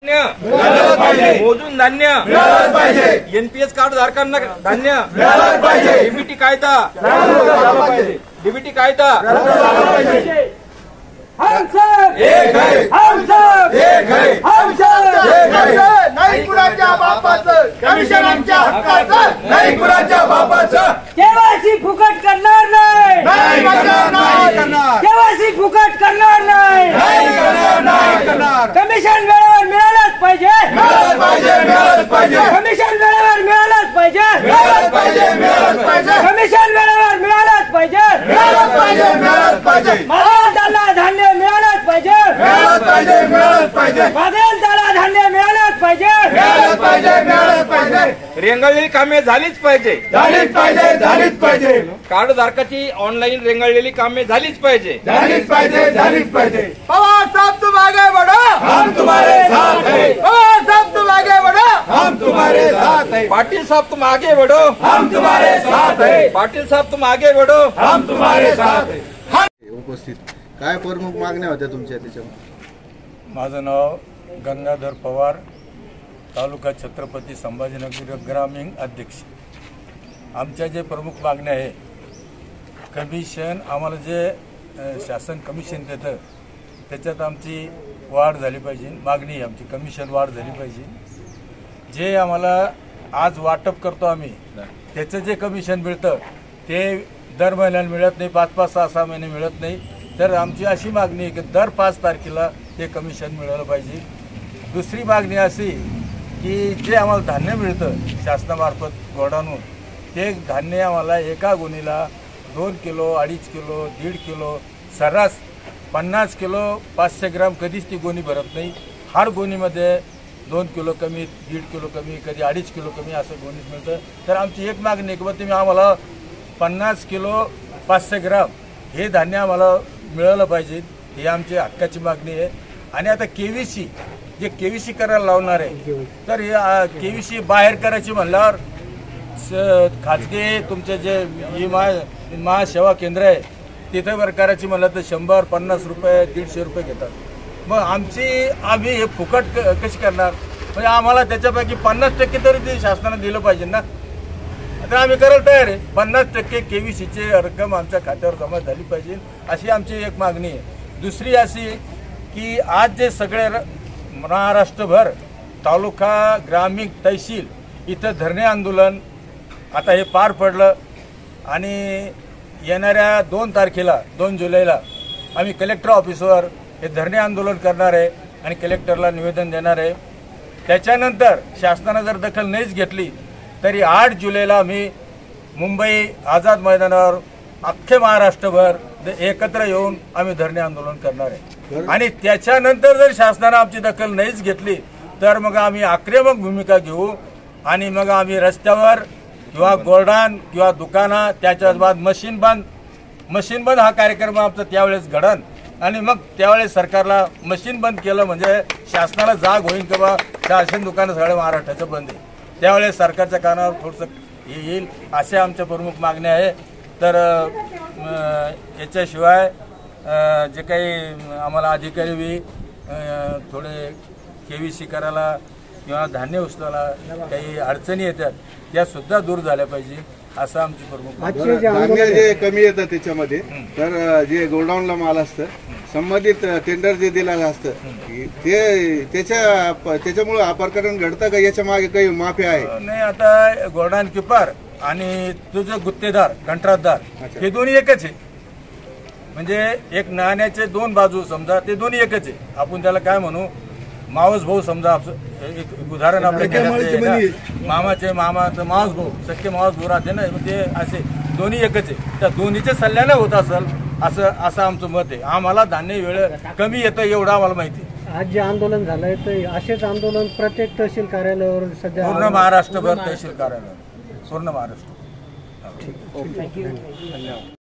मोजून धान्य NPS card धारकांना धान्य डीबीटी कायदा डीबीटी कायदा हम सब एक है, हम सब एक है, हम सब एक है। नाही कुणाच्या बापाचं कमिशन आमच्या हक्काचं, नाही कुणाच्या बापाचं केवायसी फुकट करणार नाही, नाही करणार, नाही करणार केवायसी फुकट करणार नाही, नाही करणार, नाही करणार कमिशन वेळेवर मिळालंच पाहिजे, मिळालंच पाहिजे, मिळालंच पाहिजे कमिशन वेळेवर मिळालंच पाहिजे, मिळालंच पाहिजे, मिळालंच पाहिजे कमिशन वेळेवर मिळालंच पाहिजे, मिळालंच पाहिजे, मिळालंच पाहिजे महाराष्ट्राला धान्य मिळालंच पाहिजे, मिळालंच पाहिजे, मिळालंच पाहिजे मागेल त्याला धान्य मिळालंच पाहिजे, मिळालंच पाहिजे, मिळालंच पाहिजे रेंगाळलेली कामे झालीच पाहिजे, झालीच पाहिजे, झालीच पाहिजे कार्ड धारकाची ऑनलाईन रेंगाळलेली कामे झालीच पाहिजे, झालीच पाहिजे, झालीच पाहिजे पवार साहब तुम आगे बढ़ो, हम तुम्हारे साथ हैं पवार साहब तुम आगे बढ़ो, हम तुम्हारे साथ हैं पाटील साहब तुम आगे बढ़ो, हम तुम्हारे साथ हैं पाटील साहब तुम आगे बढ़ो, हम तुम्हारे साथ हैं उपस्थित काय प्रमुख मागण्या होत्या तुमच्या त्याच्यावर? माझं नाव गंगाधर पवार, तालुका छत्रपती संभाजीनगर ग्रामीण अध्यक्ष। आमच्या जे प्रमुख मागण्या आहे, कमिशन आम्हाला जे शासन कमिशन देतं त्याच्यात आमची वाढ झाली पाहिजे, मागणी आहे आमची कमिशन वाढ झाली पाहिजे। जे आम्हाला आज वाटप करतो आम्ही त्याचं जे कमिशन मिळतं ते दर महिन्याला मिळत नाही, 5-5, 6-6 महिने मिळत नाही। तर आमची अशी मागणी आहे की दर 5 तारखेला ते कमिशन मिळालं पाहिजे। दुसरी मागणी अशी की जे आम्हाला धान्य मिळतं शासनामार्फत गोडाऊनहून, ते धान्य आम्हाला एका गोणीला 2 किलो, 2.5 किलो, 1.5 किलो, सर्रास 50 किलो 500 ग्राम कधीच ती गोणी भरत नाही। हर गोणीमध्ये 2 किलो कमी, 1.5 किलो कमी, कधी 2.5 किलो कमी असं गोणीत मिळतं। तर आमची एक मागणी आहे की तुम्ही आम्हाला 50 किलो 500 ग्राम हे धान्य आम्हाला मिळालं पाहिजे, ही आमची हक्काची मागणी आहे। आणि आता केवीसी जे केवीसी करायला लावणार आहे, तर हे केवीसी बाहेर करायची म्हणल्यावर खाजगी तुमचे जे महासेवा केंद्र आहे तिथे वर करायची म्हणलं तर 100-50 रुपये, 150 रुपये घेतात। मग आम्ही हे फुकट कशी करणार? म्हणजे आम्हाला त्याच्यापैकी 50% तरी ते शासनाने दिलं पाहिजे ना। आता आम्ही करायला तयार आहे, 50% केवीसीची रक्कम आमच्या खात्यावर जमा झाली पाहिजे अशी आमची एक मागणी आहे। दुसरी अशी की आज जे सगळे महाराष्ट्रभर तालुका, ग्रामीण, तहसील इथं धरणे आंदोलन आता हे पार पडलं आणि येणाऱ्या 2 तारखेला 2 जुलैला आम्ही कलेक्टर ऑफिसवर हे धरणे आंदोलन करणार आहे आणि कलेक्टरला निवेदन देणार आहे। त्याच्यानंतर शासनाने जर दखल नाहीच घेतली तरी 8 जुलैला आम्ही मुंबई आझाद मैदानावर अख्खे महाराष्ट्रभर एकत्र येऊन आम्ही धरणे आंदोलन करणार आहे। आणि त्याच्यानंतर जर शासनाने आमची दखल नाहीच घेतली तर मग आम्ही आक्रमक भूमिका घेऊ आणि मग आम्ही रस्त्यावर किंवा गोडाऊन किंवा दुकाना, त्याच्या बाद मशीन बंद हा कार्यक्रम आमचा त्यावेळेस घडन। आणि मग त्यावेळेस सरकारला मशीन बंद केलं म्हणजे शासनाला जाग होईल की बा राशन दुकानं सगळ्या महाराष्ट्राचं बंद आहे, त्यावेळेस सरकारच्या कानावर थोडंसं येईल अशा आमच्या प्रमुख मागण्या आहे। तर याच्याशिवाय जे काही आम्हाला अधिकारी बी थोडे केवीसी करायला किंवा धान्य उचलायला काही अडचणी येतात त्या सुद्धा दूर झाल्या पाहिजे असं आमची प्रमुख धान्य जे कमी येतं त्याच्यामध्ये, तर जे गोडाऊनला माल असतं संबंधित टेंडर जे दिलेलं असतं ते त्याच्यामुळे हा प्रकरण घडतं का? याच्या मागे काही माफी आहे? नाही, आता गोडाऊन किपर आणि तुझं गुत्तेदार, कंत्राटदार हे दोन्ही एकच आहे। म्हणजे एक नाण्याचे 2 बाजू समजा, ते दोन्ही एकच आहे। आपण त्याला काय म्हणू, मावस भाऊ समजा, एक उदाहरण आपल्या मामाचे मावस भाऊ, सख्खे मावस भाऊ राहते ना, ते असे दोन्ही एकच आहे। त्या दोन्हीच्या सल्ल्याने होत असेल असं आमचं मत आहे। आम्हाला धान्य वेळ कमी येतं एवढं आम्हाला माहिती आहे। आज जे आंदोलन झालंय तर असेच आंदोलन प्रत्येक तहसील कार्यालयावर सध्या पूर्ण महाराष्ट्रभर तहसील कार्यालय, पूर्ण महाराष्ट्र। थँक्यू।